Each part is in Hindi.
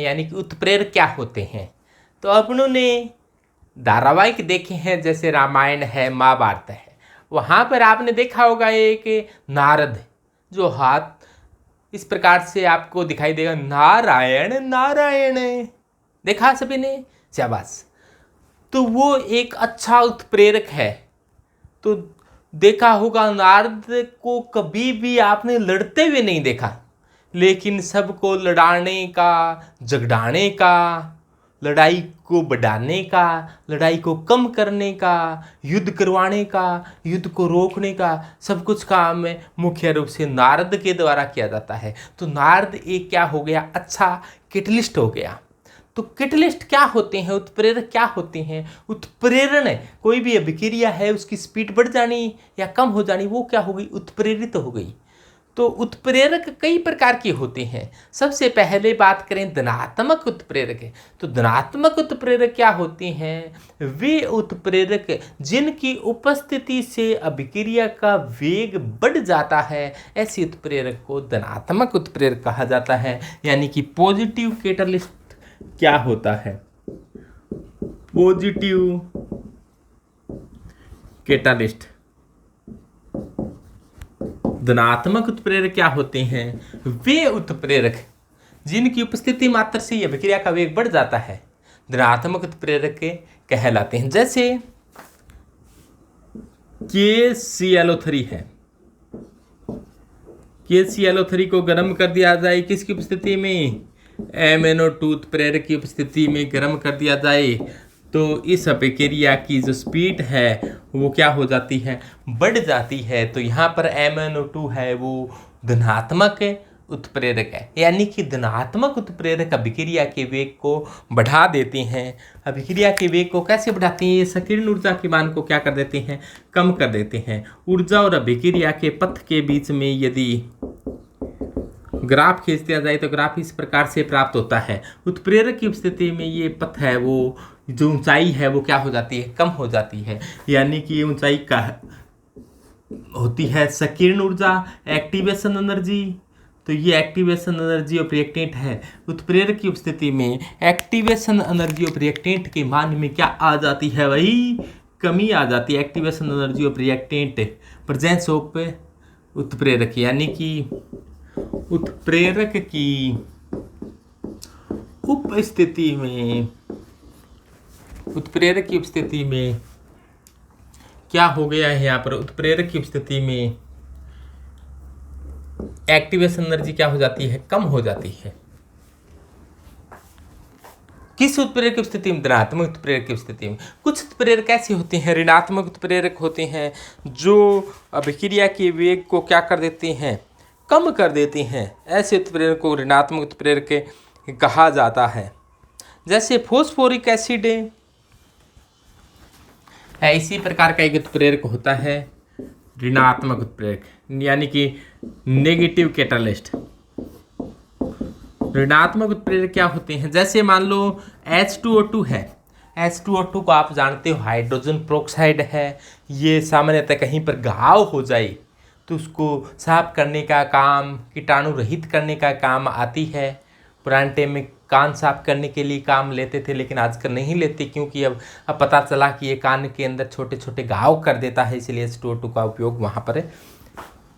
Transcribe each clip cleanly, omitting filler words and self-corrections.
यानी कि उत्प्रेरक क्या होते हैं। तो अपनों ने धारावाहिक देखे हैं, जैसे रामायण है, महाभारत है, वहाँ पर आपने देखा होगा एक नारद जो हाथ इस प्रकार से आपको दिखाई देगा, नारायण नारायण, देखा सभी ने, शाबाश। तो वो एक अच्छा उत्प्रेरक है। तो देखा होगा नारद को कभी भी आपने लड़ते हुए नहीं देखा, लेकिन सबको लड़ाने का, झगड़ाने का, लड़ाई को बढ़ाने का, लड़ाई को कम करने का, युद्ध करवाने का, युद्ध को रोकने का, सब कुछ काम में मुख्य रूप से नारद के द्वारा किया जाता है। तो नारद एक क्या हो गया, अच्छा कैटलिस्ट हो गया। तो कैटलिस्ट क्या होते हैं, उत्प्रेरक क्या होते हैं। उत्प्रेरण, कोई भी अभिक्रिया है उसकी स्पीड बढ़ जानी या कम हो जानी, वो क्या हो गई, उत्प्रेरित हो गई। तो उत्प्रेरक कई प्रकार के होते हैं। सबसे पहले बात करें धनात्मक उत्प्रेरक है। तो धनात्मक उत्प्रेरक क्या होते हैं, वे उत्प्रेरक जिनकी उपस्थिति से अभिक्रिया का वेग बढ़ जाता है, ऐसे उत्प्रेरक को धनात्मक उत्प्रेरक कहा जाता है। यानी कि पॉजिटिव कैटलिस्ट क्या होता है, पॉजिटिव कैटलिस्ट। धनात्मक उत्प्रेरक क्या होते हैं, वे उत्प्रेरक जिनकी उपस्थिति मात्र से अभिक्रिया का वेग बढ़ जाता है, धनात्मक उत्प्रेरक के कहलाते हैं। जैसे KClO3 है, KClO3 को गर्म कर दिया जाए किसकी उपस्थिति में, MnO2 उत्प्रेरक की उपस्थिति में गर्म कर दिया जाए, तो इस अभिक्रिया की जो स्पीड है वो क्या हो जाती है, बढ़ जाती है। तो यहाँ पर MnO2 है वो धनात्मक उत्प्रेरक है। यानी कि धनात्मक उत्प्रेरक अभिक्रिया के वेग को बढ़ा देते हैं। अभिक्रिया के वेग को कैसे बढ़ाते हैं, ये संकीर्ण ऊर्जा के मान को क्या कर देते हैं, कम कर देते हैं। ऊर्जा और अभिक्रिया के पथ के बीच में यदि ग्राफ खींच दिया जाए तो ग्राफ इस प्रकार से प्राप्त होता है। उत्प्रेरक की स्थिति में ये पथ है, वो जो ऊंचाई है वो क्या हो जाती है, कम हो जाती है। यानी कि ये ऊंचाई का होती है संकीर्ण ऊर्जा, एक्टिवेशन एनर्जी। तो ये एक्टिवेशन एनर्जी ऑफ रिएक्टेंट है। उत्प्रेरक की स्थिति में एक्टिवेशन एनर्जी ऑफ रिएक्टेंट के मान में क्या आ जाती है, वही कमी आ जाती है। Activation energy of reactant presence of उत्प्रेरक, यानी कि उत्प्रेरक की उपस्थिति में, उत्प्रेरक की उपस्थिति में क्या हो गया है, यहाँ पर उत्प्रेरक की उपस्थिति में एक्टिवेशन एनर्जी क्या हो जाती है, कम हो जाती है। किस उत्प्रेरक की स्थिति में, धनात्मक उत्प्रेरक की स्थिति में। कुछ उत्प्रेरक ऐसे होते हैं, ऋणात्मक उत्प्रेरक होते हैं, जो अभिक्रिया के वेग को क्या कर देते हैं, कम कर देते हैं। ऐसे उत्प्रेरक को ऋणात्मक उत्प्रेरक कहा जाता है। जैसे फॉस्फोरिक एसिड है, इसी प्रकार का एक उत्प्रेरक होता है ऋणात्मक उत्प्रेरक, यानी कि नेगेटिव कैटलिस्ट। ऋणात्मक उत्प्रेरक क्या होते हैं, जैसे मान लो H2O2 है। H2O2 को आप जानते हो हाइड्रोजन पेरोक्साइड है। ये सामान्यतः कहीं पर घाव हो जाए तो उसको साफ करने का काम, कीटाणु रहित करने का काम आती है। पुराने टाइम में कान साफ करने के लिए काम लेते थे, लेकिन आजकल नहीं लेते, क्योंकि अब पता चला कि ये कान के अंदर छोटे छोटे घाव कर देता है, इसलिए H2O2 का उपयोग वहाँ पर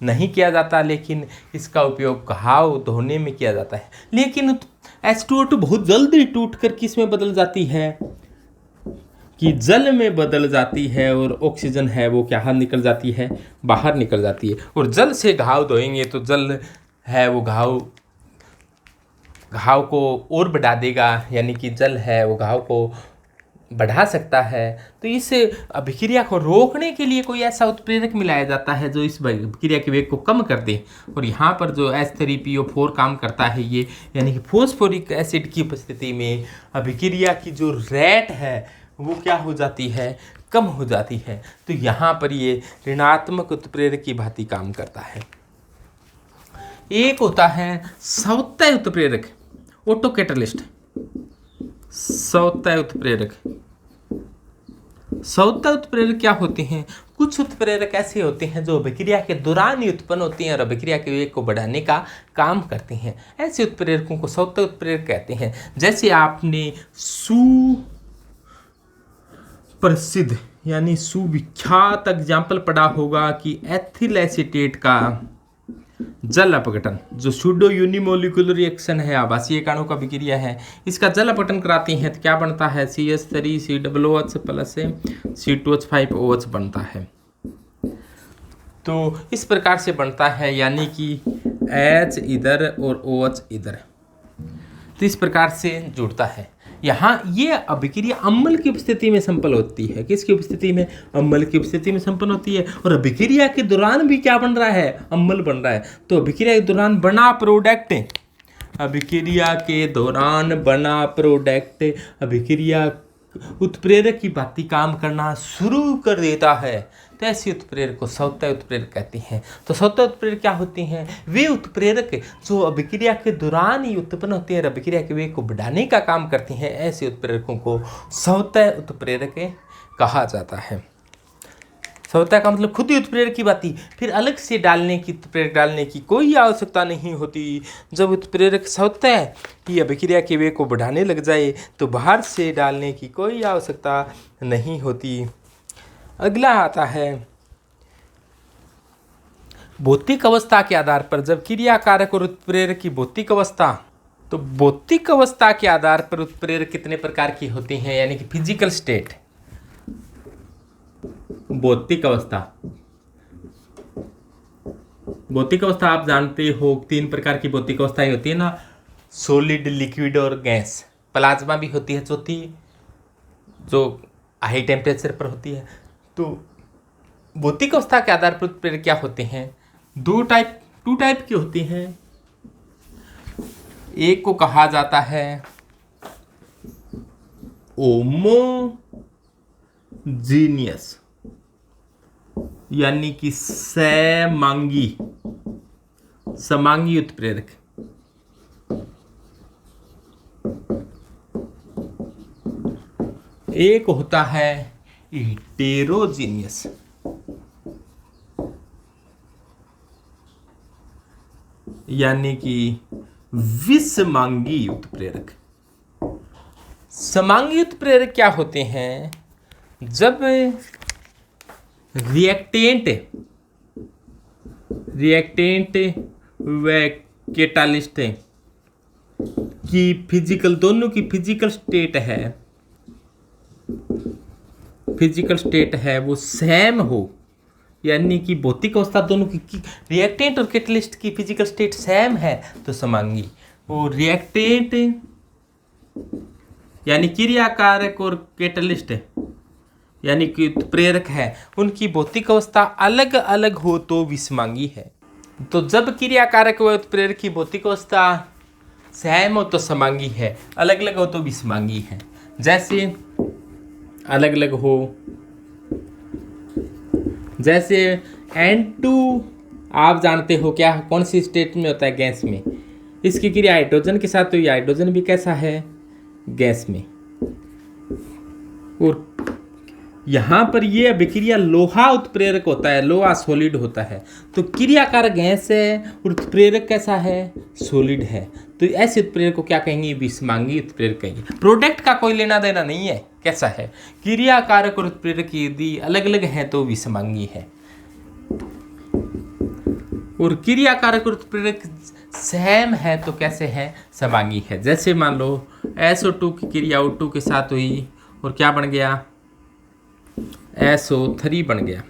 नहीं किया जाता, लेकिन इसका उपयोग घाव धोने में किया जाता है। लेकिन H2O2 बहुत जल्दी टूट कर किस में बदल जाती है, कि जल में बदल जाती है, और ऑक्सीजन है वो क्या निकल जाती है, बाहर निकल जाती है। और जल से घाव धोएंगे तो जल है वो घाव को और बढ़ा देगा, यानी कि जल है वो घाव को बढ़ा सकता है। तो इस अभिक्रिया को रोकने के लिए कोई ऐसा उत्प्रेरक मिलाया जाता है जो इस अभिक्रिया के वेग को कम कर दे। और यहाँ पर जो H3PO4 काम करता है ये, यानी कि फॉस्फोरिक एसिड की उपस्थिति में अभिक्रिया की जो रेट है वो क्या हो जाती है, कम हो जाती है। तो यहाँ पर ये ऋणात्मक उत्प्रेरक की भांति काम करता है। एक होता है सवतय उत्प्रेरक, ऑटो कैटलिस्ट। सवतय उत्प्रेरक, सवतय उत्प्रेरक क्या होते हैं, कुछ उत्प्रेरक ऐसे होते हैं जो अभिक्रिया के दौरान ही उत्पन्न होती हैं और अभिक्रिया के वेग को बढ़ाने का काम करते हैं। ऐसे उत्प्रेरकों को सौते उत्प्रेरक कहते हैं। जैसे आपने सुप्रसिद्ध यानी सुविख्यात एग्जाम्पल पढ़ा होगा कि एथिल एसीटेट का जल अपघटन, जो सूडो यूनिमोलिकुलर रिएक्शन है, आभासीय कणों का अभिक्रिया है, इसका जल अपघटन कराते हैं तो क्या बनता है, CH3COOH प्लस C2H5OH बनता है। तो इस प्रकार से बनता है, यानी कि H इधर और OH इधर, तो इस प्रकार से जुड़ता है। यहाँ ये अभिक्रिया अम्ल की उपस्थिति में संपन्न होती है। किसकी उपस्थिति में? अम्ल की उपस्थिति में संपन्न होती है। और अभिक्रिया के दौरान भी क्या बन रहा है? अम्ल बन रहा है। तो अभिक्रिया के दौरान बना प्रोडक्ट, अभिक्रिया के दौरान बना प्रोडक्ट अभिक्रिया उत्प्रेरक की भांति काम करना शुरू कर देता है। तो ऐसे उत्प्रेरक को सौते उत्प्रेरक कहते हैं। तो सौते उत्प्रेरक क्या होते हैं? वे उत्प्रेरक जो अभिक्रिया के दौरान ही उत्पन्न होते हैं, अभिक्रिया के वेग को बढ़ाने का काम करते हैं। ऐसे उत्प्रेरकों को सौते उत्प्रेरक कहा जाता है। सौता का मतलब खुद ही उत्प्रेरक की बात ही, फिर अलग से उत्प्रेरक डालने की कोई आवश्यकता नहीं होती। जब उत्प्रेरक सौता ही अभिक्रिया के वेग को बढ़ाने लग जाए तो बाहर से डालने की कोई आवश्यकता नहीं होती। अगला आता है भौतिक अवस्था के आधार पर। जब क्रिया कारक और उत्प्रेरक की भौतिक अवस्था, तो भौतिक अवस्था के आधार पर उत्प्रेरक कितने प्रकार की होती हैं, यानी कि फिजिकल स्टेट। भौतिक अवस्था, भौतिक अवस्था आप जानते हो 3 प्रकार की भौतिक अवस्थाएं होती है ना, सॉलिड, लिक्विड और गैस। प्लाज्मा भी होती है चौथी, जो हाई टेम्परेचर पर होती है। तो भौतिक अवस्था के आधार पर उत्प्रेरक क्या होते हैं? टू टाइप की होती हैं। एक को कहा जाता है होमोजीनियस, यानी कि समांगी उत्प्रेरक। एक होता है हेटेरोजीनियस, यानी कि विषमांगी उत्प्रेरक। समांगी उत्प्रेरक क्या होते हैं? जब रिएक्टेंट व कैटालिस्ट की फिजिकल, दोनों की फिजिकल स्टेट है वो सेम हो, यानी कि भौतिक अवस्था दोनों की रिएक्टेंट और कैटालिस्ट की फिजिकल स्टेट सेम है तो समांगी। और रिएक्टेंट यानी क्रियाकारक और कैटालिस्ट यानी कि उत्प्रेरक है, उनकी भौतिक अवस्था अलग अलग हो तो विषमांगी है। तो जब क्रियाकारक व उत्प्रेरक की भौतिक अवस्था सेम हो तो समांगी है, अलग अलग हो तो विषमांगी है। जैसे अलग अलग हो, जैसे N2 आप जानते हो क्या, कौन सी स्टेट में होता है? गैस में। इसकी क्रिया हाइड्रोजन के साथ हुई, हाइड्रोजन भी कैसा है? गैस में। और यहाँ पर ये अभिक्रिया लोहा उत्प्रेरक होता है, लोहा सॉलिड होता है। तो क्रियाकारक गैस है और उत्प्रेरक कैसा है? सॉलिड है। तो ऐसे उत्प्रेरक को क्या कहेंगे? विषमांगी उत्प्रेरक कहेंगे। प्रोडक्ट का कोई लेना देना नहीं है, कैसा है? क्रियाकारक और उत्प्रेरक यदि अलग अलग हैं तो विषमांगी है, और क्रियाकारक और उत्प्रेरक सेम है तो कैसे है? समांगी है। जैसे मान लो SO2 की क्रिया O2 के साथ हुई और क्या बन गया? SO3 बन गया।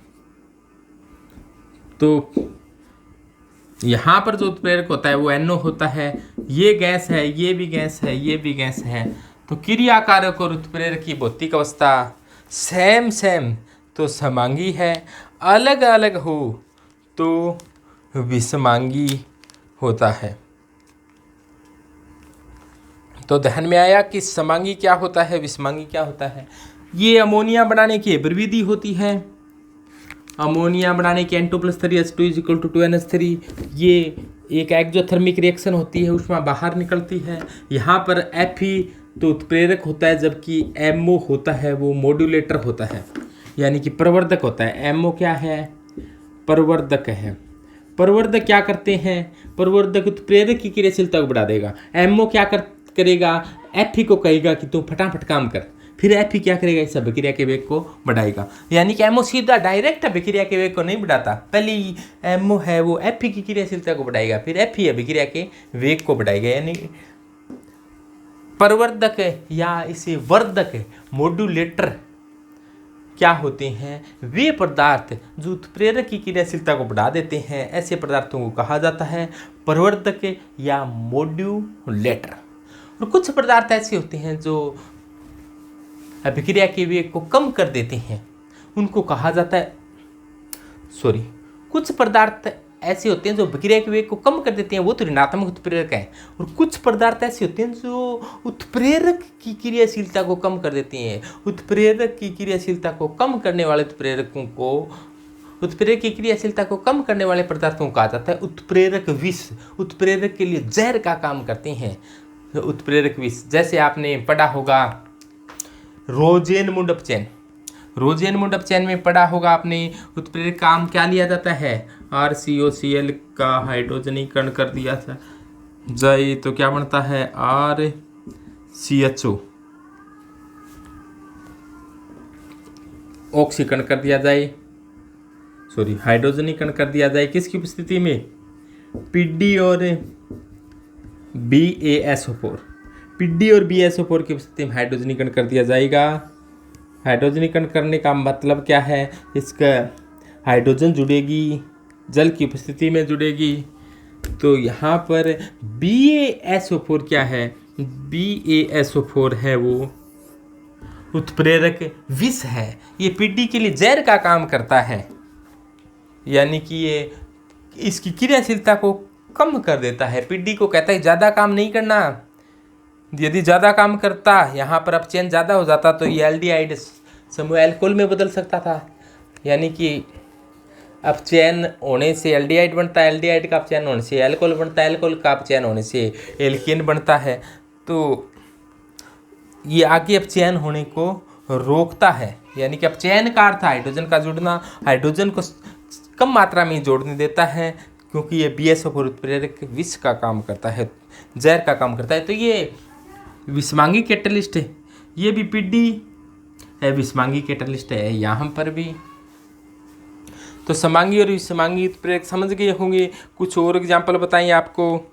तो यहाँ पर जो उत्प्रेरक होता है वो NO होता है। ये गैस है, ये भी गैस है, ये भी गैस है। तो क्रियाकारक और उत्प्रेरक की भौतिक अवस्था सेम तो समांगी है, अलग अलग हो तो विषमांगी होता है। तो ध्यान में आया कि समांगी क्या होता है, विषमांगी क्या होता है। ये अमोनिया बनाने की प्रविधि होती है। अमोनिया बनाने की N2+3H2 = 2NH3, ये एक एक्जोथर्मिक रिएक्शन होती है, ऊष्मा बाहर निकलती है। यहाँ पर Fe तो उत्प्रेरक होता है, जबकि MO होता है वो मॉड्यूलेटर होता है। यानी कि प्रवर्धक होता है। एमओ क्या है? प्रवर्धक है। प्रवर्धक क्या करते हैं? प्रवर्धक उत्प्रेरक की क्रियाशीलता को बढ़ा देगा। एमओ क्या करेगा? एफई को कहेगा कि तू फटाफट काम कर, फिर एफई क्या करेगा? इस अभिक्रिया के वेग को बढ़ाएगा। यानी कि एमओ सीधा डायरेक्ट अभिक्रिया के वेग को नहीं बढ़ाता, पहले एमओ है वो एफई की क्रियाशीलता को बढ़ाएगा, फिर एफई अभिक्रिया के वेग को बढ़ाएगा। यानी प्रवर्धक या इसे वर्धक मॉड्यूलेटर क्या होते हैं? वे पदार्थ जो उत्प्रेरक की क्रियाशीलता को बढ़ा देते हैं, ऐसे पदार्थों को कहा जाता है प्रवर्धक या मॉड्यूलेटर। और कुछ पदार्थ ऐसे होते हैं जो अभिक्रिया के वेग को कम कर देते हैं, उनको कहा जाता है कुछ पदार्थ ऐसे होते हैं जो अभिक्रिया के वेग को कम कर देते हैं, वो तो ऋणात्मक उत्प्रेरक हैं। और कुछ पदार्थ ऐसे होते हैं जो उत्प्रेरक की क्रियाशीलता को कम कर देते हैं। उत्प्रेरक की क्रियाशीलता को कम करने वाले उत्प्रेरकों को, उत्प्रेरक की क्रियाशीलता को कम करने वाले पदार्थों को कहा जाता है उत्प्रेरक विष। उत्प्रेरक के लिए जहर का काम करते हैं उत्प्रेरक विष। जैसे आपने पढ़ा होगा रोजेनमुंड अपचयन। रोजेनमुंड अपचयन में पढ़ा होगा आपने, उत्प्रेरक काम क्या लिया जाता है? RCOCl का हाइड्रोजनीकरण कर दिया था जाए तो क्या बनता है? RCHO। ऑक्सीकरण कर दिया जाए, हाइड्रोजनीकरण कर दिया जाए किसकी उपस्थिति में? PD और BaSO4। PD और BaSO4 की उपस्थिति में हाइड्रोजनीकरण कर दिया जाएगा। हाइड्रोजनीकरण करने का मतलब क्या है? इसका हाइड्रोजन जुड़ेगी, जल की उपस्थिति में जुड़ेगी। तो यहाँ पर BaSO4 क्या है? BaSO4 है वो उत्प्रेरक विष है। ये PD के लिए जहर का काम करता है, यानी कि ये इसकी क्रियाशीलता को कम कर देता है। PD को कहता है ज़्यादा काम नहीं करना, यदि ज़्यादा काम करता, यहाँ पर अपचयन ज़्यादा हो जाता तो ये एल्डिहाइड समूह एल्कोहल में बदल सकता था। यानी कि अपचयन होने से एल्डिहाइड बनता है, एल्डिहाइड का अपचयन होने से एल्कोहल बनता है, एल्कोहल का अपचयन होने से एल्केन बनता है। तो ये आगे अपचयन होने को रोकता है। यानी कि अपचयन का अर्थ हाइड्रोजन का जुड़ना, हाइड्रोजन को कम मात्रा में जोड़ने देता है, क्योंकि ये BaSO4 उत्प्रेरक विष का काम करता है, जहर का काम करता है। तो ये विषमांगी कैटलिस्ट है, ये भी PD है, विषमांगी कैटलिस्ट है यहाँ पर भी। तो समांगी और विषमांगी उत्प्रेरक समझ गए होंगे। कुछ और एग्जाम्पल बताइए आपको।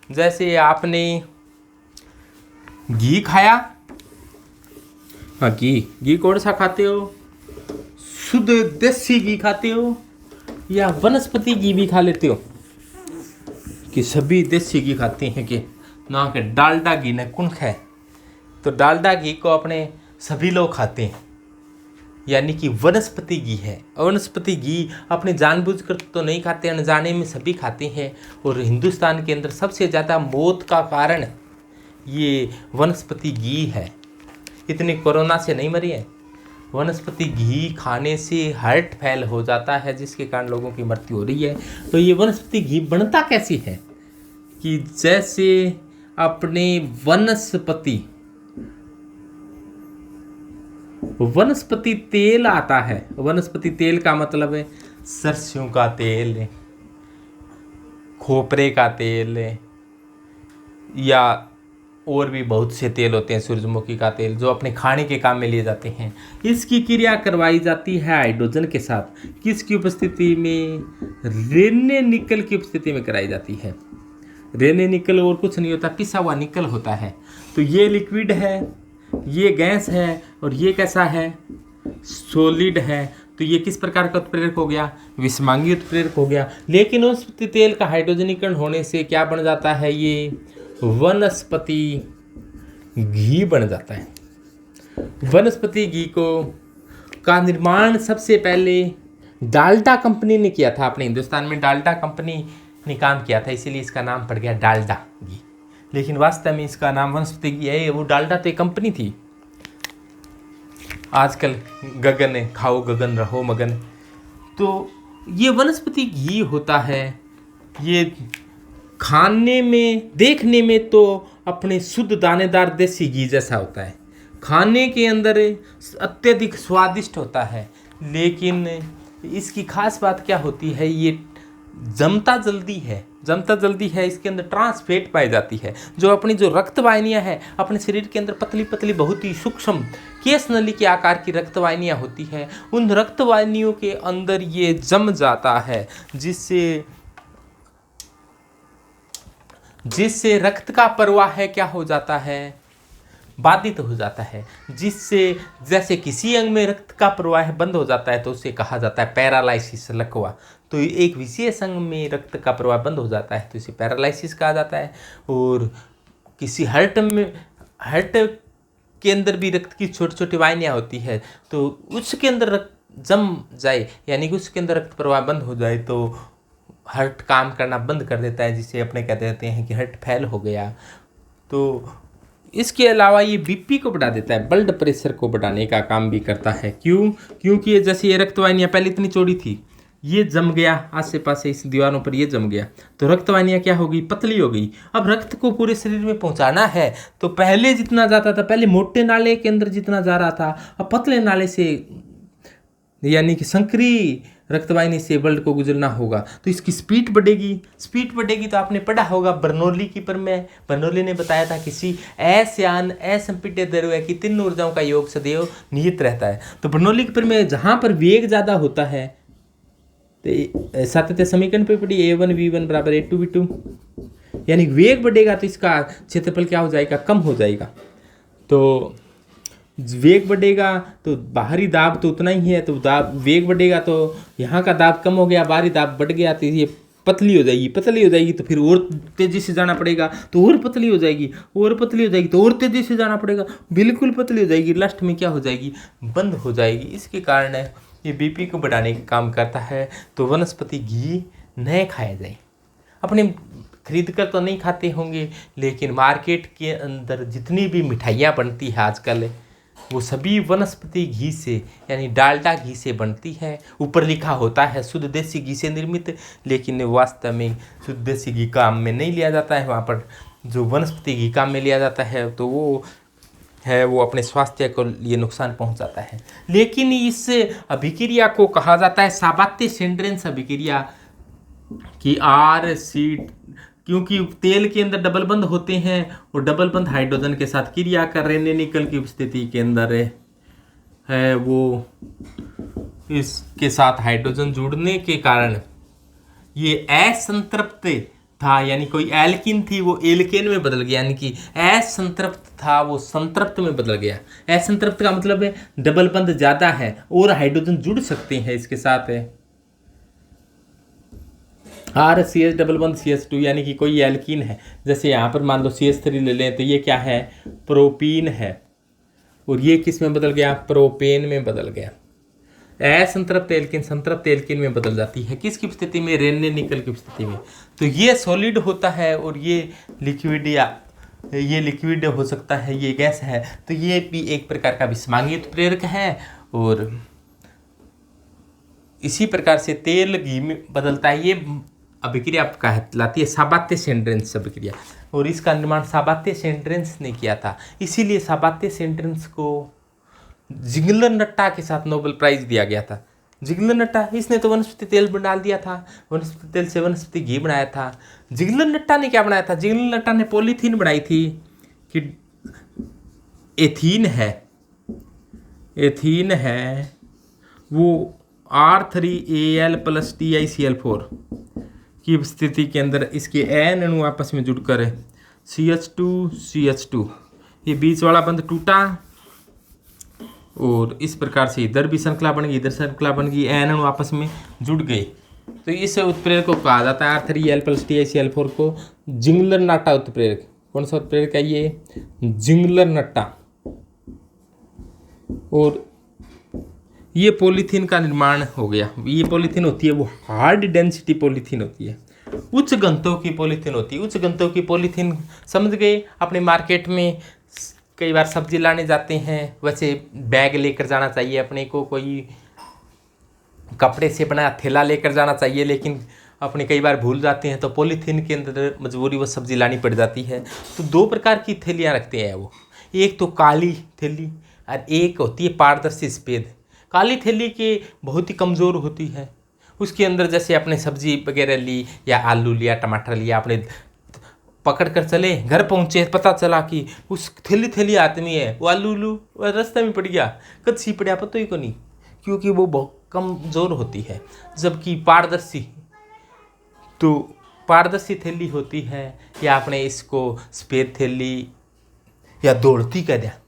जैसे आपने घी खाया, हाँ घी कौन सा खाते हो? शुद्ध देसी घी खाते हो या वनस्पति घी भी खा लेते हो? कि सभी देसी घी खाते हैं कि ना के डालडा घी ने कौन खाए? तो डालडा घी को अपने सभी लोग खाते हैं, यानी कि वनस्पति घी है। वनस्पति घी अपने जानबूझकर तो नहीं खाते, अनजाने में सभी खाते हैं। और हिंदुस्तान के अंदर सबसे ज़्यादा मौत का कारण ये वनस्पति घी है। इतने कोरोना से नहीं मरी है, वनस्पति घी खाने से हार्ट फेल हो जाता है, जिसके कारण लोगों की मृत्यु हो रही है। तो ये वनस्पति घी बनता कैसे है? कि जैसे अपने वनस्पति तेल आता है। वनस्पति तेल का मतलब है सरसों का तेल, खोपरे का तेल, या और भी बहुत से तेल होते हैं, सूरजमुखी का तेल, जो अपने खाने के काम में लिए जाते हैं। इसकी क्रिया करवाई जाती है हाइड्रोजन के साथ। किसकी उपस्थिति में? रेने निकल की उपस्थिति में कराई जाती है। रेने निकल और कुछ नहीं होता, पिसा हुआ निकल होता है। तो ये लिक्विड है, ये गैस है, और ये कैसा है? सॉलिड है। तो ये किस प्रकार का उत्प्रेरक हो गया? विषमांगी उत्प्रेरक हो गया। लेकिन वनस्पति तेल का हाइड्रोजनीकरण होने से क्या बन जाता है? ये वनस्पति घी बन जाता है। वनस्पति घी का निर्माण सबसे पहले डाल्डा कंपनी ने किया था। अपने हिंदुस्तान में डाल्डा कंपनी ने काम किया था, इसीलिए इसका नाम पड़ गया डाल्डा घी। लेकिन वास्तव में इसका नाम वनस्पति घी है। वो डाल्डा तो एक कंपनी थी। आजकल गगन है, खाओ गगन रहो मगन। तो ये वनस्पति घी होता है। ये खाने में, देखने में तो अपने शुद्ध दानेदार देसी घी जैसा होता है, खाने के अंदर अत्यधिक स्वादिष्ट होता है, लेकिन इसकी खास बात क्या होती है, ये जमता जल्दी है। इसके अंदर ट्रांस फैट पाई जाती है, जो अपनी जो रक्त वाहिनियाँ हैं अपने शरीर के अंदर पतली पतली बहुत ही सूक्ष्म केश नली के आकार की रक्त वाहिनियाँ होती हैं, उन रक्त वाहिनियों के अंदर ये जम जाता है, जिससे रक्त का प्रवाह क्या हो जाता है, बाधित हो जाता है। जिससे जैसे किसी अंग में रक्त का प्रवाह बंद हो जाता है तो उसे कहा जाता है पैरालाइसिस, लकवा। तो एक विशेष अंग में रक्त का प्रवाह बंद हो जाता है तो इसे पैरालाइसिस कहा जाता है। और किसी हार्ट के अंदर भी रक्त की छोटी छोटी वाहिनियाँ होती है, तो उसके अंदर रक्त जम जाए, यानी कि उसके अंदर रक्त प्रवाह बंद हो जाए तो हार्ट काम करना बंद कर देता है, जिसे अपने कहते रहते हैं कि हार्ट फेल हो गया। तो इसके अलावा ये बीपी को बढ़ा देता है, ब्लड प्रेशर को बढ़ाने का काम भी करता है। क्योंकि ये जैसे ये रक्तवाहिनियाँ पहले इतनी चौड़ी थी, ये जम गया आसे पासे इस दीवारों पर, ये जम गया तो रक्तवाहिनियाँ क्या हो गई, पतली हो गई। अब रक्त को पूरे शरीर में पहुंचाना है तो पहले जितना जाता था, पहले मोटे नाले के अंदर जितना जा रहा था, अब पतले नाले से यानी कि संकरी रक्तवाहिनी से ब्लड को गुजरना होगा, तो इसकी स्पीड बढ़ेगी। तो आपने पढ़ा होगा बर्नौली की प्रमेय, बर्नौली ने बताया था किसी अश्यान असंपिड्य द्रव्य की तीन ऊर्जाओं का योग सदैव नियत रहता है। तो बर्नौली की प्रमेय जहां पर वेग ज्यादा होता है, तो सातत्य समीकरण पे पढ़ी A1 V1 बराबर A2 V2, यानी वेग बढ़ेगा तो इसका क्षेत्रफल क्या हो जाएगा, कम हो जाएगा। तो वेग बढ़ेगा तो बाहरी दाब तो उतना ही है, तो वेग बढ़ेगा तो यहाँ का दाब कम हो गया, बाहरी दाब बढ़ गया, तो ये पतली हो जाएगी तो फिर और तेजी से जाना पड़ेगा, तो और पतली हो जाएगी तो और तेजी से जाना पड़ेगा, बिल्कुल पतली हो जाएगी, लास्ट में क्या हो जाएगी, बंद हो जाएगी। इसके कारण ये बीपी को बढ़ाने का काम करता है। तो वनस्पति घी न खाया जाए। अपने खरीद कर तो नहीं खाते होंगे, लेकिन मार्केट के अंदर जितनी भी मिठाइयाँ बनती है आजकल, वो सभी वनस्पति घी से यानी डालडा घी से बनती है। ऊपर लिखा होता है शुद्ध देसी घी से निर्मित, लेकिन वास्तव में शुद्ध देसी घी काम में नहीं लिया जाता है। वहाँ पर जो वनस्पति घी काम में लिया जाता है तो वो अपने स्वास्थ्य को लिए नुकसान पहुँचाता है। लेकिन इस अभिक्रिया को कहा जाता है साबात्य सेंड्रेंस अभिक्रिया की क्योंकि तेल के अंदर डबल बंध होते हैं और डबल बंध हाइड्रोजन के साथ क्रिया कर रहे हैं, निकल की उपस्थिति के अंदर है वो इसके साथ हाइड्रोजन जुड़ने के कारण ये असंतृप्त था, यानी कोई एल्किन थी वो एल्केन में बदल गया, यानी कि असंतृप्त था वो संतृप्त में बदल गया। असंतृप्त का मतलब है डबल बंध ज़्यादा है और हाइड्रोजन जुड़ सकते हैं इसके साथ है। RCH डबल बंध CH2, यानी कि कोई एल्कीन है, जैसे यहाँ पर मान लो CH3 ले लें तो ये क्या है, प्रोपीन है, और ये किस में बदल गया, प्रोपेन में बदल गया। असंतृप्त एल्कीन संतृप्त एल्कीन में बदल जाती है, किसकी स्थिति में, रेन्ने निकल की स्थिति में। तो ये सॉलिड होता है और ये लिक्विड हो सकता है, ये गैस है। तो ये भी एक प्रकार का विषमांगी उत्प्रेरक है। और इसी प्रकार से तेल घी में बदलता है। ये अभिक्रिया कहलाती है साबात्य सेंड्रेंस अभिक्रिया, और इसका निर्माण साबात्य सेंड्रेंस ने किया था। इसीलिए साबात्य सेंड्रेंस को जिगलर नट्टा के साथ नोबेल प्राइज दिया गया था। जिगलर नट्टा, इसने तो वनस्पति तेल डाल दिया था, वनस्पति तेल से वनस्पति घी बनाया था। जिगलर नट्टा ने क्या बनाया था, जिगलर नट्टा ने पॉलीथीन बनाई थी कि एथीन है वो R3Al + TiCl4 की स्थिति के अंदर इसके n अणु आपस में जुड़कर CH2 ये बीच वाला बंध टूटा और इस प्रकार से इधर भी श्रृंखला बन गई, इधर श्रृंखला बन गई, n अणु आपस में जुड़ गए। तो इस उत्प्रेरक को कहा जाता है R3Al + TiCl4 को जिंगलर नट्टा उत्प्रेरक। कौन सा उत्प्रेरक है ये, जिंगलर नट्टा। और ये पॉलीथीन का निर्माण हो गया। ये पॉलीथीन होती है वो हार्ड डेंसिटी पॉलीथीन होती है, उच्च घनत्व की पॉलीथीन होती है। उच्च घनत्व की पॉलीथीन समझ गए। अपने मार्केट में कई बार सब्जी लाने जाते हैं, वैसे बैग लेकर जाना चाहिए अपने को, कोई कपड़े से बना थैला लेकर जाना चाहिए, लेकिन अपने कई बार भूल जाते हैं तो पॉलीथीन के अंदर मजबूरी वो सब्जी लानी पड़ जाती है। तो दो प्रकार की थैलियाँ रखते हैं वो, एक तो काली थैली और एक होती है पारदर्शी सफ़ेद। काली थैली के बहुत ही कमज़ोर होती है, उसके अंदर जैसे अपने सब्जी वगैरह ली या आलू लिया टमाटर लिया, अपने पकड़ कर चले, घर पहुँचे, पता चला कि उस थैली थैली हाथ में है, वो आलू रास्ते में पड़ गया, कद सी पड़ा पता ही को नहीं, क्योंकि वो बहुत कमज़ोर होती है। जबकि पारदर्शी थैली होती है, या अपने इसको सफ़ेद थैली या दौड़ती कह दिया,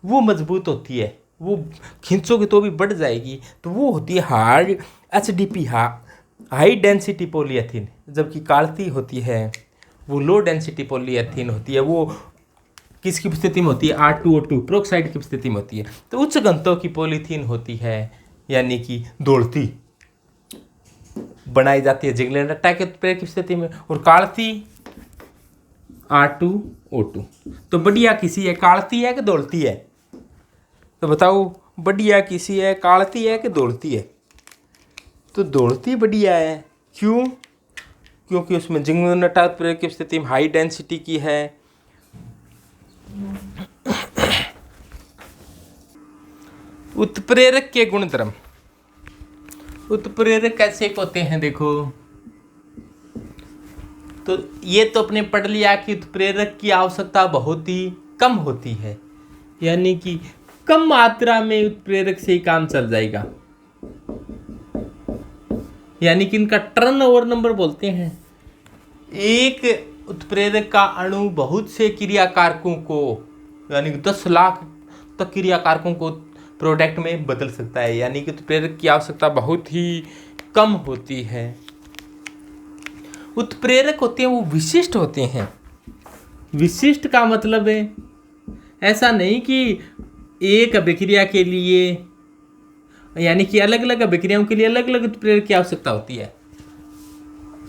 वो मजबूत होती है, वो खींचोगे तो भी बढ़ जाएगी। तो वो होती है हार्ड HDP, हाई डेंसिटी पॉलीएथीन। जबकि कालती होती है वो लो डेंसिटी पॉलीएथीन होती है, वो किसकी स्थिति में होती है, R2O2 प्रोक्साइड की स्थिति में होती है। तो उच्च घनत्व की पॉलीथीन होती है, यानी कि दौड़ती बनाई जाती है जिंगलैंड अट्टा के उत्प्रेरक की स्थिति में, और कालती R2O2। तो बढ़िया किसी है, कालती है कि दौड़ती है? तो बताओ बढ़िया किसी है, कालती है कि दौड़ती है? तो दौड़ती बढ़िया है। क्यों? क्योंकि उसमें जिंगलैंड अट्टा उत्प्रेरक की स्थिति में हाई डेंसिटी की है। उत्प्रेरक के गुणधर्म, उत्प्रेरक कैसे होते हैं देखो, तो ये तो अपने पढ़ लिया कि उत्प्रेरक की आवश्यकता बहुत ही कम होती है, यानी कि कम मात्रा में उत्प्रेरक से ही काम चल जाएगा, यानी कि इनका टर्नओवर नंबर बोलते हैं। एक उत्प्रेरक का अणु बहुत से क्रियाकारकों को, यानी कि 10 लाख तक क्रियाकारकों को प्रोडक्ट में बदल सकता है, यानी कि उत्प्रेरक की आवश्यकता बहुत ही कम होती है। उत्प्रेरक होते हैं वो विशिष्ट होते हैं। विशिष्ट का मतलब है ऐसा नहीं कि एक अभिक्रिया के लिए, यानी कि अलग अलग अभिक्रियाओं के लिए अलग अलग उत्प्रेरक की आवश्यकता होती है।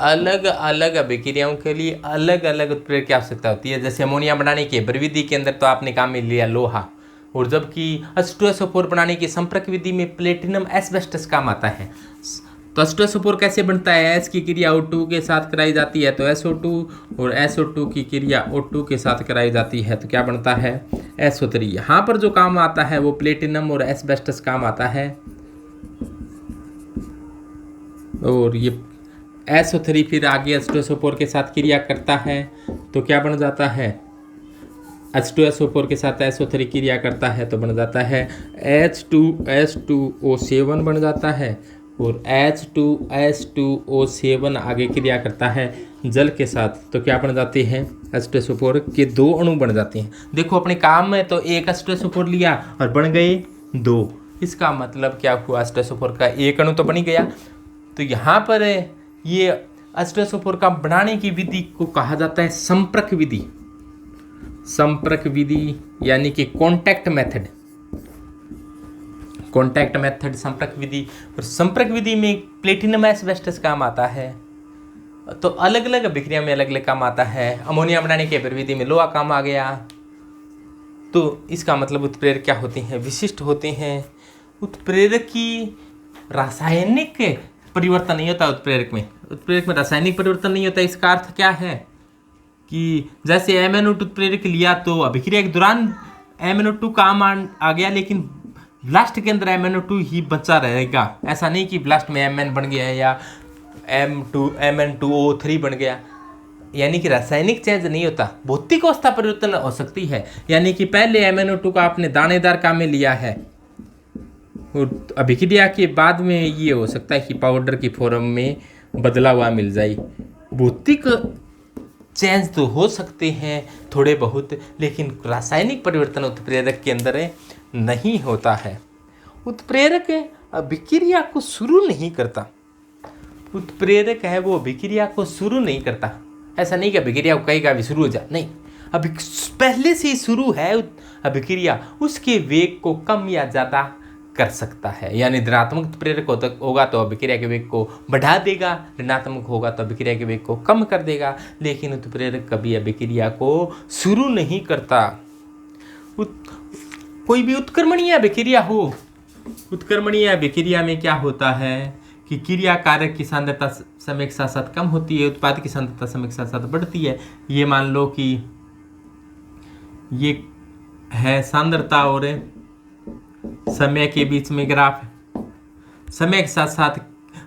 अलग अलग अभिक्रियाओं के लिए अलग अलग उत्प्रेरक की आवश्यकता होती है। जैसे अमोनिया बनाने की प्रविधि के अंदर तो आपने काम में लिया लोहा, और जबकि H2SO4 बनाने की संपर्क विधि में प्लेटिनम एस्बेस्टस काम आता है। तो H2SO4 कैसे बनता है? H की क्रिया O2 के साथ कराई जाती है तो SO2, और SO2 की क्रिया O2 के साथ कराई जाती है तो क्या बनता है? SO3। यहाँ पर जो काम आता है वो प्लेटिनम और एस्बेस्टस काम आता है, और ये SO3 फिर आगे H2SO4 के साथ क्रिया करता है तो क्या बन जाता है? H2SO4 के साथ SO3 क्रिया करता है तो बन जाता है H2S2O7 बन जाता है, और H2S2O7 आगे क्रिया करता है जल के साथ तो क्या बन जाते हैं? H2SO4 के 2 अणु बन जाते हैं। देखो अपने काम में तो एक H2SO4 लिया और बन गए 2, इसका मतलब क्या हुआ? H2SO4 का एक अणु तो बन ही गया। तो यहाँ पर ये H2SO4 का बनाने की विधि को कहा जाता है संपर्क विधि। संपर्क विधि यानी कि कॉन्टैक्ट मेथड, कॉन्टैक्ट मेथड संपर्क विधि। और संपर्क विधि में प्लेटिनम एस्बेस्टस काम आता है, तो अलग अलग अभिक्रिया में अलग अलग काम आता है। अमोनिया बनाने की प्रविधि में लोहा काम आ गया। तो इसका मतलब उत्प्रेरक क्या होते हैं? विशिष्ट होते हैं। उत्प्रेरक की रासायनिक परिवर्तन नहीं होता उत्प्रेरक में, उत्प्रेरक में रासायनिक परिवर्तन नहीं होता। इसका अर्थ क्या है कि जैसे MnO2 उत्प्रेरक लिया तो अभिक्रिया के दौरान MnO2 काम आ गया, लेकिन ब्लास्ट के अंदर MnO2 ही बचा रहेगा। ऐसा नहीं कि ब्लास्ट में Mn बन गया या Mn2O3 बन गया, यानी कि रासायनिक चेंज नहीं होता, भौतिक अवस्था परिवर्तन हो सकती है। यानी कि पहले MnO2 का आपने दानेदार काम में लिया है, और अभिक्रिया के बाद में ये हो सकता है कि पाउडर की फॉर्म में बदला हुआ मिल जाए। भौतिक चेंज तो हो सकते हैं थोड़े बहुत, लेकिन रासायनिक परिवर्तन उत्प्रेरक के अंदर नहीं होता है। उत्प्रेरक अभिक्रिया को शुरू नहीं करता। उत्प्रेरक है वो अभिक्रिया को शुरू नहीं करता। ऐसा नहीं कि अभिक्रिया को कहेगा अभी शुरू हो जा, नहीं, अभी पहले से ही शुरू है अभिक्रिया, उसके वेग को कम या ज़्यादा कर सकता है। यानी धनात्मक उत्प्रेरक होगा तो अभिक्रिया के वेग को बढ़ा देगा, ऋणात्मक होगा तो अभिक्रिया के वेग को कम कर देगा, लेकिन उत्प्रेरक कभी अभिक्रिया को शुरू नहीं करता। कोई भी उत्क्रमणीय अभिक्रिया हो, उत्क्रमणीय अभिक्रिया में क्या होता है कि क्रिया कारक की सांद्रता समय के साथ साथ कम होती है, उत्पाद की सांद्रता समय के साथ साथ बढ़ती है। ये मान लो कि ये है सांद्रता और समय के बीच में ग्राफ। समय के साथ साथ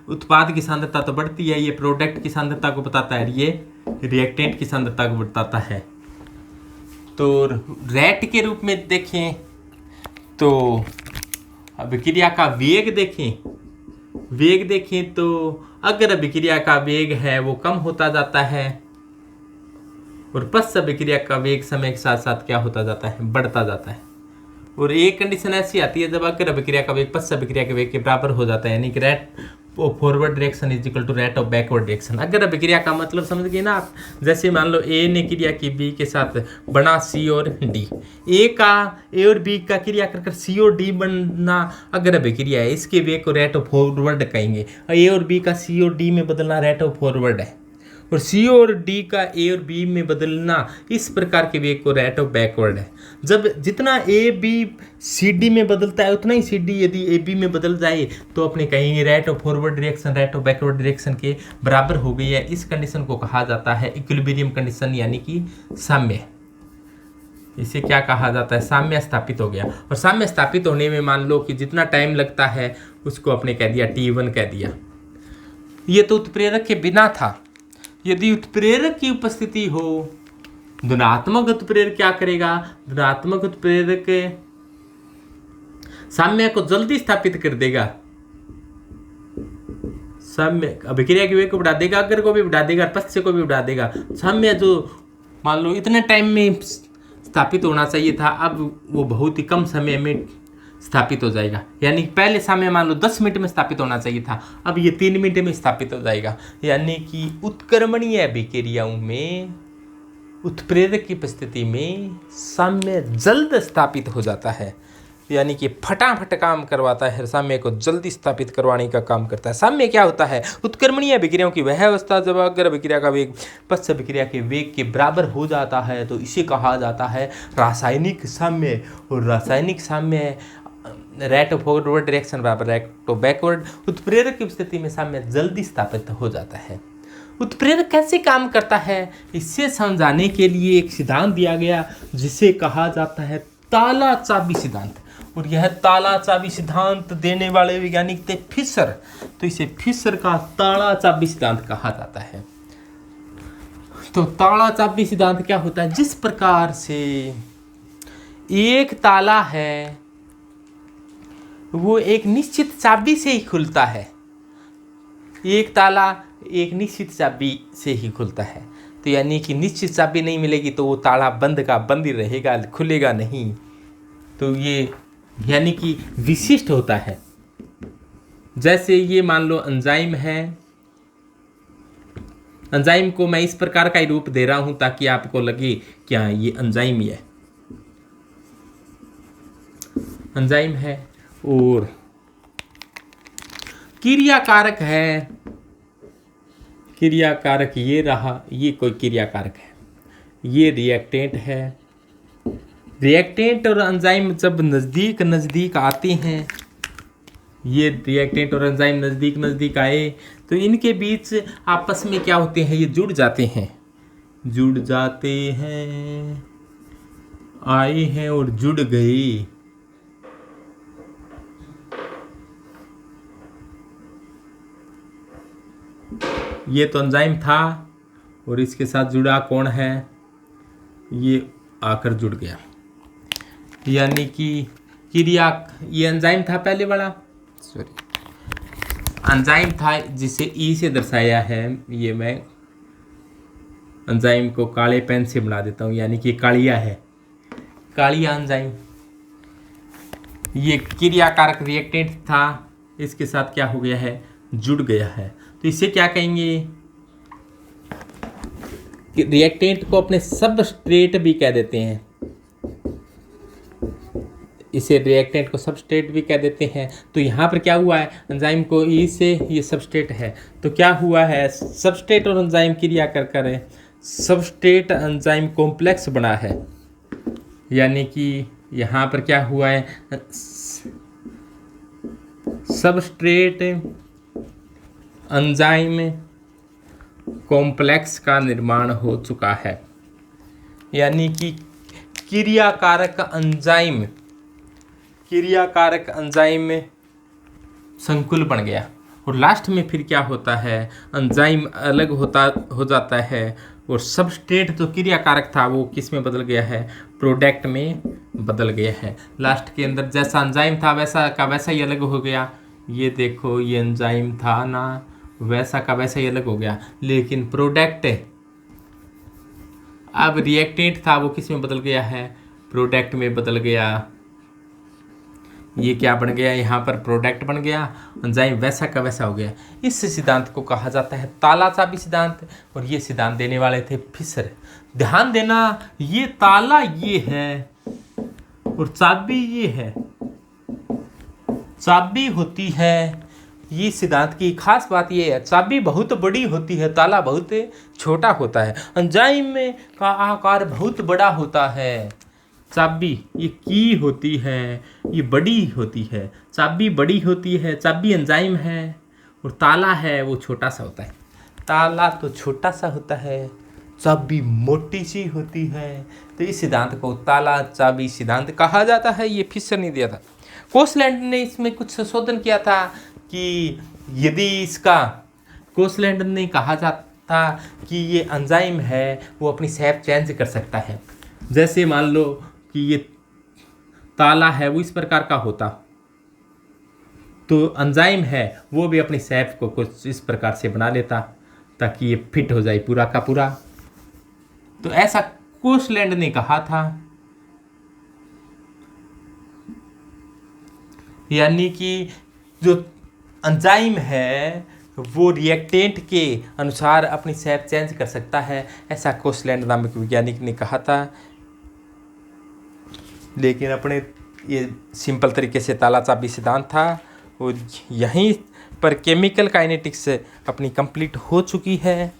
उत्पाद की सांद्रता तो बढ़ती है, ये प्रोडक्ट की सांद्रता को बताता है, ये रिएक्टेंट की सांद्रता को बताता है। तो रेट के रूप में देखें तो अभिक्रिया का वेग देखें तो अगर अभिक्रिया का वेग है वो कम होता जाता है और पश्च अभिक्रिया का वेग समय के साथ साथ क्या होता जाता है, बढ़ता जाता है। और एक कंडीशन ऐसी आती है जब अगर अभिक्रिया का वेग पश्च अभिक्रिया के वेग के बराबर हो जाता है, यानी कि rate of forward direction is equal to rate of backward direction. अगर अभिक्रिया का मतलब समझ गए ना आप, जैसे मान लो ए ने क्रिया की बी के साथ बना सी और डी, ए और बी का क्रिया कर सी और डी बनना अगर अभिक्रिया है, इसके वेग को रेट ऑफ फॉरवर्ड कहेंगे। ए और बी का सी और डी में बदलना रेट ऑफ फॉरवर्ड है, और सी और डी का ए और बी में बदलना इस प्रकार के वेग को रेट ऑफ बैकवर्ड है। जब जितना ए बी सी डी में बदलता है उतना ही सी डी यदि ए बी में बदल जाए तो अपने कहेंगे rate of forward direction rate of backward direction के बराबर हो गई है। इस कंडीशन को कहा जाता है इक्विलिब्रियम कंडीशन, यानी कि साम्य। इसे क्या कहा जाता है, साम्य स्थापित हो गया। और साम्य स्थापित होने में मान लो कि जितना टाइम लगता है उसको अपने कह दिया T1 कह दिया। ये तो उत्प्रेरक के बिना था। यदि उत्प्रेरक की उपस्थिति हो, धनात्मक उत्प्रेरक क्या करेगा, धनात्मक उत्प्रेरक साम्य को जल्दी स्थापित कर देगा, साम्य अभिक्रिया के वेग को बढ़ा देगा, अग्र को भी बढ़ा देगा, पश्च को भी बढ़ा देगा। साम्य जो मान लो इतने टाइम में स्थापित होना चाहिए था, अब वो बहुत ही कम समय में स्थापित हो जाएगा। यानी पहले साम्य मान लो 10 मिनट में स्थापित होना चाहिए था, अब ये 3 मिनट में स्थापित हो जाएगा। यानी कि उत्क्रमणीय अभिक्रियाओं में उत्प्रेरक की उपस्थिति में साम्य जल्द स्थापित हो जाता है, यानी कि फटाफट काम करवाता है, साम्य को जल्दी स्थापित करवाने का काम करता है। साम्य क्या होता है, उत्क्रमणीय अभिक्रियाओं की वह अवस्था जब अग्र अभिक्रिया का वेग पश्च अभिक्रिया के वेग के बराबर हो जाता है तो इसे कहा जाता है रासायनिक साम्य। और रासायनिक साम्य रेट ऑफ फॉरवर्ड डायरेक्शन बराबर रेट ऑफ बैकवर्ड। उत्प्रेरक की स्थिति में साम्य जल्दी स्थापित हो जाता है। उत्प्रेरक कैसे काम करता है, इससे समझाने के लिए एक सिद्धांत दिया गया जिसे कहा जाता है ताला चाबी सिद्धांत। और यह ताला चाबी सिद्धांत देने वाले वैज्ञानिक थे फिशर, तो इसे फिशर का ताला चाबी सिद्धांत कहा जाता है। तो ताला चाबी सिद्धांत क्या होता है, जिस प्रकार से एक ताला है वो एक निश्चित चाबी से ही खुलता है, एक ताला एक निश्चित चाबी से ही खुलता है, तो यानी कि निश्चित चाबी नहीं मिलेगी तो वो ताला बंद का बंद ही रहेगा, खुलेगा नहीं। तो ये यानी कि विशिष्ट होता है। जैसे ये मान लो एंजाइम है, एंजाइम को मैं इस प्रकार का ही रूप दे रहा हूं ताकि आपको लगे क्या ये एंजाइम ही है, एंजाइम है। और क्रियाकारक है, क्रियाकारक ये रहा, ये कोई क्रियाकारक है, ये रिएक्टेंट है। रिएक्टेंट और एंजाइम जब नज़दीक नज़दीक आते हैं, ये रिएक्टेंट और एंजाइम नज़दीक नज़दीक आए तो इनके बीच आपस में क्या होते हैं, ये जुड़ जाते हैं, आए हैं और जुड़ गए। ये तो एंजाइम था और इसके साथ जुड़ा कौन है, ये आकर जुड़ गया। यानी कि ये एंजाइम था पहले वाला, एंजाइम था जिसे ई से दर्शाया है। ये मैं एंजाइम को काले पेन से बना देता हूँ, यानी कि कालिया है, कालिया एंजाइम। ये क्रियाकारक रिएक्टेंट था, इसके साथ क्या हो गया है, जुड़ गया है। तो इसे क्या कहेंगे, रिएक्टेंट को अपने सबस्ट्रेट भी कह देते हैं, इसे रिएक्टेंट को सबस्ट्रेट भी कह देते हैं। तो यहाँ पर क्या हुआ है, एंजाइम को ई से ये सबस्ट्रेट है, तो क्या हुआ है, सबस्ट्रेट और एंजाइम क्रिया कर सबस्ट्रेट एंजाइम कॉम्प्लेक्स बना है। यानी कि यहाँ पर क्या हुआ है, सबस्ट्रेट एंजाइम कॉम्प्लेक्स का निर्माण हो चुका है। यानी कि क्रियाकारक एंजाइम संकुल बन गया। और लास्ट में फिर क्या होता है, एंजाइम अलग हो जाता है और सबस्ट्रेट जो क्रियाकारक था वो किस में बदल गया है, प्रोडक्ट में बदल गया है। लास्ट के अंदर जैसा एंजाइम था वैसा का वैसा ही अलग हो गया। ये देखो ये एंजाइम था ना, वैसा का वैसा ही अलग हो गया। लेकिन प्रोडक्ट अब रिएक्टेंट था वो किस में बदल गया है, प्रोडक्ट में बदल गया। ये क्या बन गया, यहाँ पर प्रोडक्ट बन गया, एंजाइम वैसा का वैसा हो गया। इस सिद्धांत को कहा जाता है ताला चाबी सिद्धांत। और ये सिद्धांत देने वाले थे फिशर। ध्यान देना, ये ताला ये है और चाबी ये है, चाबी होती है। ये सिद्धांत की खास बात ये है, चाबी बहुत बड़ी होती है, ताला बहुत छोटा होता है। एंजाइम में का आकार बहुत बड़ा होता है। चाबी ये की होती है, ये बड़ी होती है, चाबी बड़ी होती है, चाबी एंजाइम है और ताला है वो छोटा सा होता है। ताला तो छोटा सा होता है, चाबी मोटी सी होती है। तो इस सिद्धांत को ताला चाबी सिद्धांत कहा जाता है। ये फिशर ने दिया था। कोसलैंड ने इसमें कुछ संशोधन किया था कि यदि इसका कोसलैंड ने कहा जाता कि ये एंजाइम है वो अपनी शेप चेंज कर सकता है। जैसे मान लो कि ये ताला है वो इस प्रकार का होता, तो एंजाइम है वो भी अपनी शेप को कुछ इस प्रकार से बना लेता ताकि ये फिट हो जाए पूरा का पूरा। तो ऐसा कोसलैंड ने कहा था। यानी कि जो एंजाइम है वो रिएक्टेंट के अनुसार अपनी शेप चेंज कर सकता है, ऐसा कोसलैंड नामक वैज्ञानिक ने कहा था। लेकिन अपने ये सिंपल तरीके से ताला चाबी सिद्धांत था। और यहीं पर केमिकल काइनेटिक्स अपनी कंप्लीट हो चुकी है।